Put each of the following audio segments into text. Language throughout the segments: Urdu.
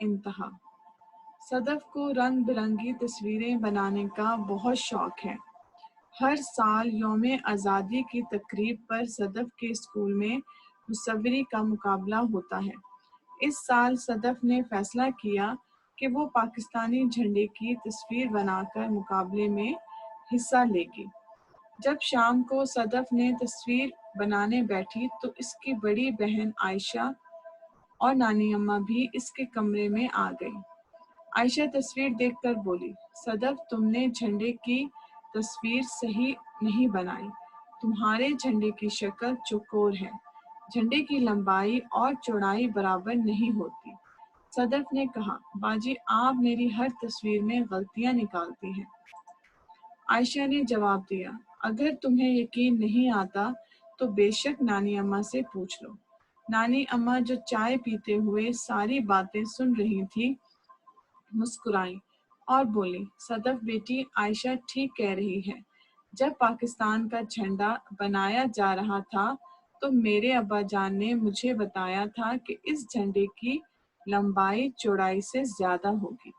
انتہا۔ صدف کو رنگ برنگی تصویریں بنانے کا بہت شوق ہے۔ ہر سال یوم آزادی کی تقریب پر صدف کے اسکول میں مصوری کا مقابلہ ہوتا ہے۔ اس سال صدف نے فیصلہ کیا کہ وہ پاکستانی جھنڈے کی تصویر بنا کر مقابلے میں حصہ لے گی۔ جب شام کو صدف نے تصویر بنانے بیٹھی تو اس کی بڑی بہن عائشہ اور نانی اماں بھی اس کے کمرے میں آ گئی۔ عائشہ تصویر دیکھ کر بولی، صدف تم نے جھنڈے کی تصویر صحیح نہیں بنائی، تمہارے جھنڈے کی شکل چوکور ہے، جھنڈے کی لمبائی اور چوڑائی برابر نہیں ہوتی۔ صدف نے کہا، باجی آپ میری ہر تصویر میں غلطیاں نکالتی ہیں۔ عائشہ نے جواب دیا، اگر تمہیں یقین نہیں آتا تو بے شک نانی اماں سے پوچھ لو۔ نانی اماں جو چائے پیتے ہوئے ساری باتیں سن رہی تھی مسکرائیں اور بولی، صدف بیٹی عائشہ ٹھیک کہہ رہی ہے، جب پاکستان کا جھنڈا بنایا جا رہا تھا تو میرے ابا جان نے مجھے بتایا تھا کہ اس جھنڈے کی لمبائی چوڑائی سے زیادہ ہوگی۔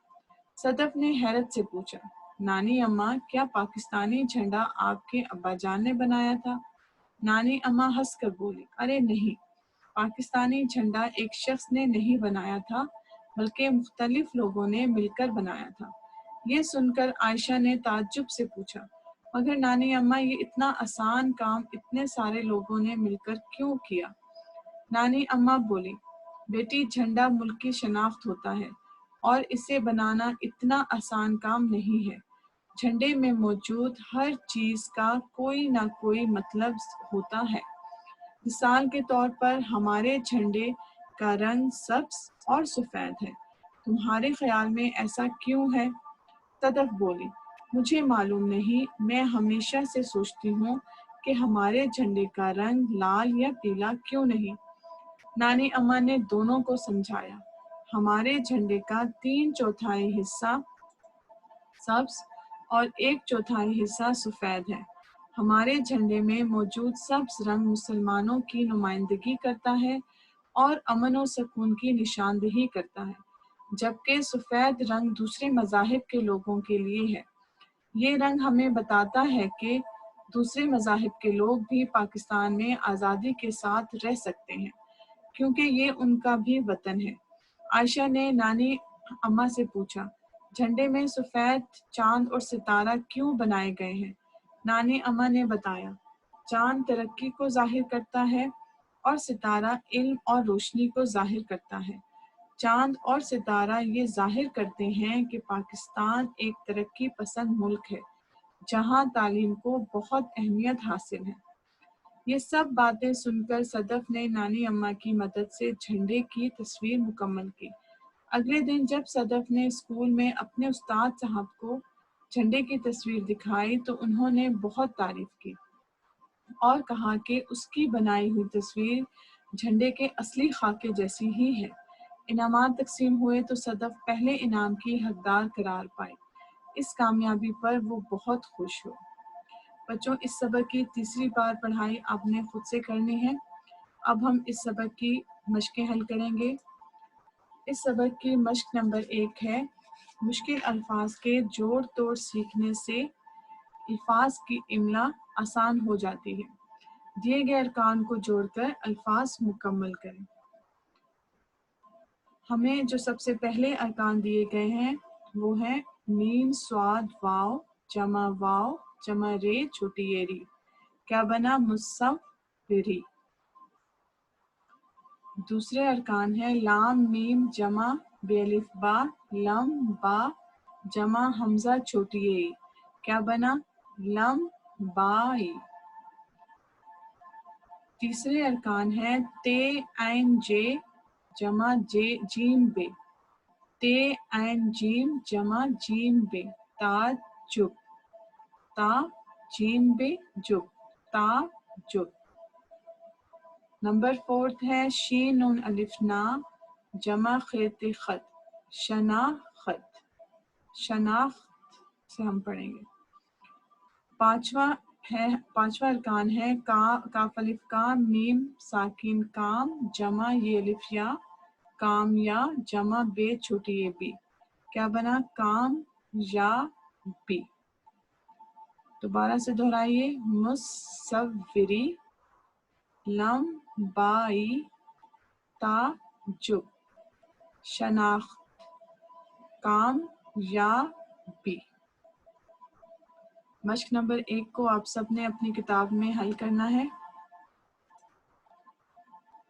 صدف نے حیرت سے پوچھا، نانی اماں کیا پاکستانی جھنڈا آپ کے ابا جان نے بنایا تھا؟ نانی اماں ہنس کر بولی، ارے نہیں، پاکستانی جھنڈا ایک شخص نے نہیں بنایا تھا بلکہ مختلف لوگوں نے مل کر بنایا تھا۔ یہ سن کر عائشہ نے تعجب سے پوچھا، مگر نانی اماں یہ اتنا آسان کام اتنے سارے لوگوں نے مل کر کیوں کیا؟ نانی اماں بولی، بیٹی جھنڈا ملک کی شناخت ہوتا ہے اور اسے بنانا اتنا آسان کام نہیں ہے۔ جھنڈے میں موجود ہر چیز کا کوئی نہ کوئی مطلب ہوتا ہے۔ مثال کے طور پر ہمارے جھنڈے کا رنگ سبز اور سفید ہے، تمہارے خیال میں ایسا کیوں ہے؟ صدف بولی، مجھے معلوم نہیں، میں ہمیشہ سے سوچتی ہوں کہ ہمارے جھنڈے کا رنگ لال یا پیلا کیوں نہیں؟ نانی اماں نے دونوں کو سمجھایا، ہمارے جھنڈے کا 3/4 حصہ سبز اور 1/4 حصہ سفید ہے۔ ہمارے جھنڈے میں موجود سبز رنگ مسلمانوں کی نمائندگی کرتا ہے اور امن و سکون کی نشاندہی کرتا ہے، جبکہ سفید رنگ دوسرے مذاہب کے لوگوں کے لیے ہے۔ یہ رنگ ہمیں بتاتا ہے کہ دوسرے مذاہب کے لوگ بھی پاکستان میں آزادی کے ساتھ رہ سکتے ہیں، کیونکہ یہ ان کا بھی وطن ہے۔ عائشہ نے نانی اماں سے پوچھا، جھنڈے میں سفید چاند اور ستارہ کیوں بنائے گئے ہیں؟ نانی اماں نے بتایا، چاند ترقی کو ظاہر کرتا ہے اور ستارہ علم اور روشنی کو ظاہر کرتا ہے۔ چاند اور ستارہ یہ ظاہر کرتے ہیں کہ پاکستان ایک ترقی پسند ملک ہے جہاں تعلیم کو بہت اہمیت حاصل ہے۔ یہ سب باتیں سن کر صدف نے نانی اماں کی مدد سے جھنڈے کی تصویر مکمل کی۔ اگلے دن جب صدف نے اسکول میں اپنے استاد صاحب کو جھنڈے کی تصویر دکھائی تو انہوں نے بہت تعریف کی اور کہا کہ اس کی بنائی ہوئی تصویر جھنڈے کے اصلی خاکے جیسی ہی ہے۔ انعامات تقسیم ہوئے تو صدف پہلے انعام کی حقدار قرار پائی۔ اس کامیابی پر وہ بہت خوش ہو۔ بچوں، اس سبق کی تیسری بار پڑھائی آپ نے خود سے کرنی ہے۔ اب ہم اس سبق کی مشقیں حل کریں گے۔ اس سبق کی مشق نمبر 1 ہے، مشکل الفاظ کے جوڑ توڑ سیکھنے سے الفاظ کی املا آسان ہو جاتی ہے۔ دیے گئے ارکان کو جوڑ کر الفاظ مکمل کریں۔ ہمیں جو سب سے پہلے ارکان دیے گئے ہیں وہ ہیں میم صاد واو جمع رے چھوٹی یہ ری، کیا بنا مصوری۔ دوسرے ارکان ہیں لام میم جمع بے الف با لم با جمع حمزہ چھوٹی ای، کیا بنا لم بائی۔ تیسرے ارکان ہیں تے عین جے جمع جیم بے، تے عین جیم جمع جیم بے تعجب، تا جیم بے جب تعجب۔ نمبر 4 ہے شین نون الف نا جمع خیت خط شناخت، شناخت سے ہم پڑھیں گے۔ پانچواں ارکان ہے کاف الف کا میم ساکن کام جمع یہ الف یا کام یا جمع بے چھوٹی یہ بی، کیا بنا؟ کام یا بی۔ دوبارہ سے دہرائیے، مصوری، لمبائی، تعجب، شناخت، کام یا بی۔ مشق نمبر 1 کو آپ سب نے اپنی کتاب میں حل کرنا ہے۔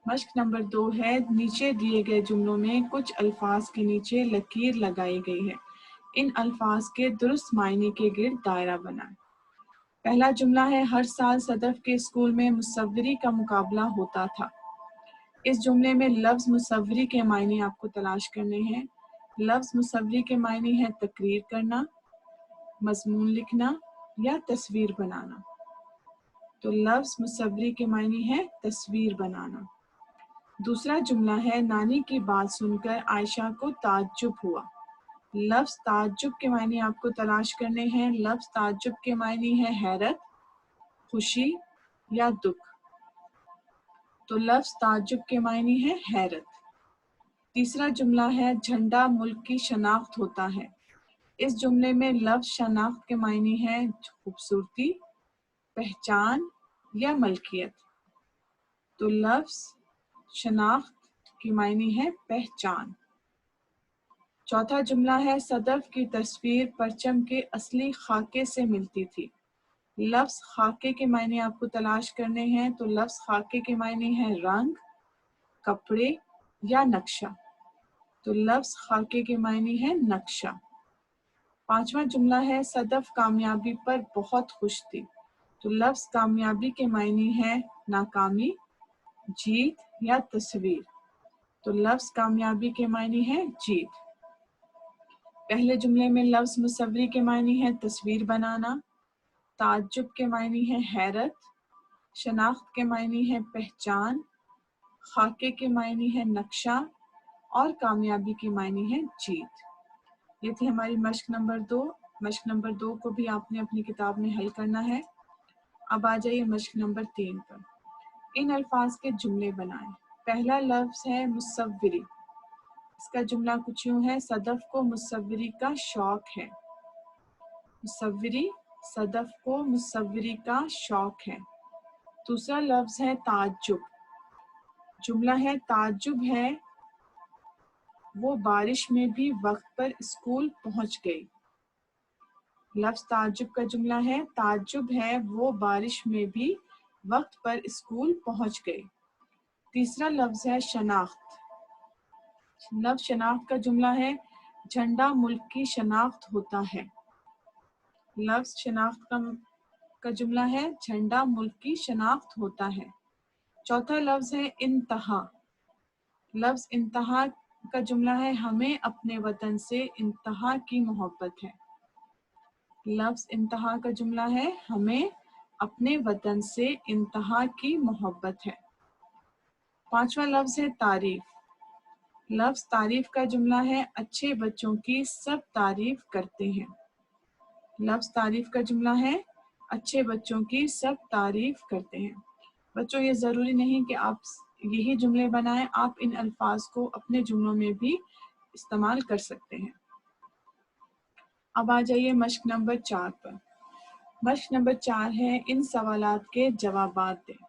مشق نمبر 2 ہے، نیچے دیے گئے جملوں میں کچھ الفاظ کے نیچے لکیر لگائی گئی ہے، ان الفاظ کے درست معنی کے گرد دائرہ بنائیں۔ پہلا جملہ ہے، ہر سال صدف کے اسکول میں مصوری کا مقابلہ ہوتا تھا۔ اس جملے میں لفظ مصوری کے معنی آپ کو تلاش کرنے ہیں۔ لفظ مصوری کے معنی ہے تقریر کرنا، مضمون لکھنا یا تصویر بنانا۔ تو لفظ مصوری کے معنی ہے تصویر بنانا۔ دوسرا جملہ ہے، نانی کی بات سن کر عائشہ کو تعجب ہوا۔ لفظ تعجب کے معنی آپ کو تلاش کرنے ہیں۔ لفظ تعجب کے معنی ہے حیرت، خوشی یا دکھ۔ تو لفظ تعجب کے معنی ہے حیرت۔ تیسرا جملہ ہے، جھنڈا ملک کی شناخت ہوتا ہے۔ اس جملے میں لفظ شناخت کے معنی ہے خوبصورتی، پہچان یا ملکیت۔ تو لفظ شناخت کی معنی ہے پہچان۔ چوتھا جملہ ہے، صدف کی تصویر پرچم کے اصلی خاکے سے ملتی تھی۔ لفظ خاکے کے معنی آپ کو تلاش کرنے ہیں۔ تو لفظ خاکے کے معنی ہے رنگ، کپڑے یا نقشہ۔ تو لفظ خاکے کے معنی ہے نقشہ۔ پانچواں جملہ ہے، صدف کامیابی پر بہت خوش تھی۔ تو لفظ کامیابی کے معنی ہے ناکامی، جیت یا تصویر۔ تو لفظ کامیابی کے معنی ہے جیت۔ پہلے جملے میں لفظ مصوری کے معنی ہے تصویر بنانا، تعجب کے معنی ہے حیرت، شناخت کے معنی ہے پہچان، خاکے کے معنی ہے نقشہ اور کامیابی کے معنی ہے جیت۔ یہ تھی ہماری مشق نمبر 2۔ مشق نمبر 2 کو بھی آپ نے اپنی کتاب میں حل کرنا ہے۔ اب آ جائیے مشق نمبر 3 پر۔ ان الفاظ کے جملے بنائیں۔ پہلا لفظ ہے مصوری۔ اس کا جملہ کچھ یوں ہے، صدف کو مصوری کا شوق ہے۔ مصوری، صدف کو مصوری کا شوق ہے۔ دوسرا لفظ ہے تعجب۔ جملہ ہے، تعجب ہے وہ بارش میں بھی وقت پر اسکول پہنچ گئی۔ لفظ تعجب کا جملہ ہے، تعجب ہے وہ بارش میں بھی وقت پر اسکول پہنچ گئی۔ تیسرا لفظ ہے شناخت۔ لفظ شناخت کا جملہ ہے، جھنڈا ملک کی شناخت ہوتا ہے۔ لفظ شناخت کا جملہ ہے، جھنڈا ملک کی شناخت ہوتا ہے۔ چوتھا لفظ ہے انتہا۔ لفظ انتہا کا جملہ ہے، ہمیں اپنے وطن سے انتہا کی محبت ہے۔ لفظ انتہا کا جملہ ہے، ہمیں اپنے وطن سے انتہا کی محبت ہے۔ پانچواں لفظ ہے تعریف۔ لفظ تعریف کا جملہ ہے، اچھے بچوں کی سب تعریف کرتے ہیں۔ لفظ تعریف کا جملہ ہے، اچھے بچوں کی سب تعریف کرتے ہیں۔ بچوں، یہ ضروری نہیں کہ آپ یہی جملے بنائیں، آپ ان الفاظ کو اپنے جملوں میں بھی استعمال کر سکتے ہیں۔ اب آ جائیے مشق نمبر 4 پر۔ مشق نمبر 4 ہے، ان سوالات کے جوابات دیں۔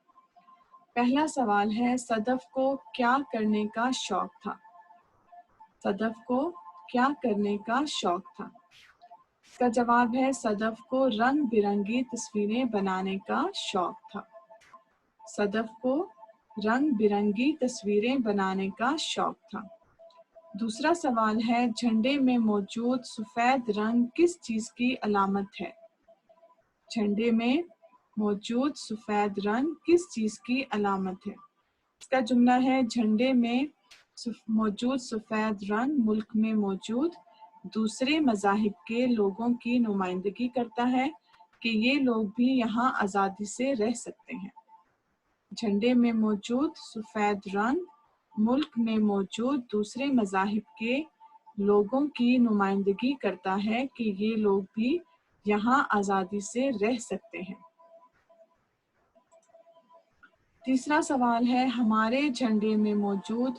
پہلا سوال ہے، صدف کو کیا کرنے کا شوق تھا؟ صدف کو کیا کرنے کا شوق تھا؟ اس کا جواب ہے، صدف کو رنگ برنگی تصویریں بنانے کا شوق تھا۔ صدف کو رنگ برنگی تصویریں بنانے کا شوق تھا۔ دوسرا سوال ہے، جھنڈے میں موجود سفید رنگ کس چیز کی علامت ہے؟ جھنڈے میں موجود سفید رنگ کس چیز کی علامت ہے؟ اس کا جملہ ہے، جھنڈے میں موجود سفید رنگ ملک میں موجود دوسرے مذاہب کے لوگوں کی نمائندگی کرتا ہے کہ یہ لوگ بھی یہاں آزادی سے رہ سکتے ہیں۔ جھنڈے میں موجود سفید رنگ ملک میں موجود دوسرے مذاہب کے لوگوں کی نمائندگی کرتا ہے کہ یہ لوگ بھی یہاں آزادی سے رہ سکتے ہیں۔ تیسرا سوال ہے، ہمارے جھنڈے میں موجود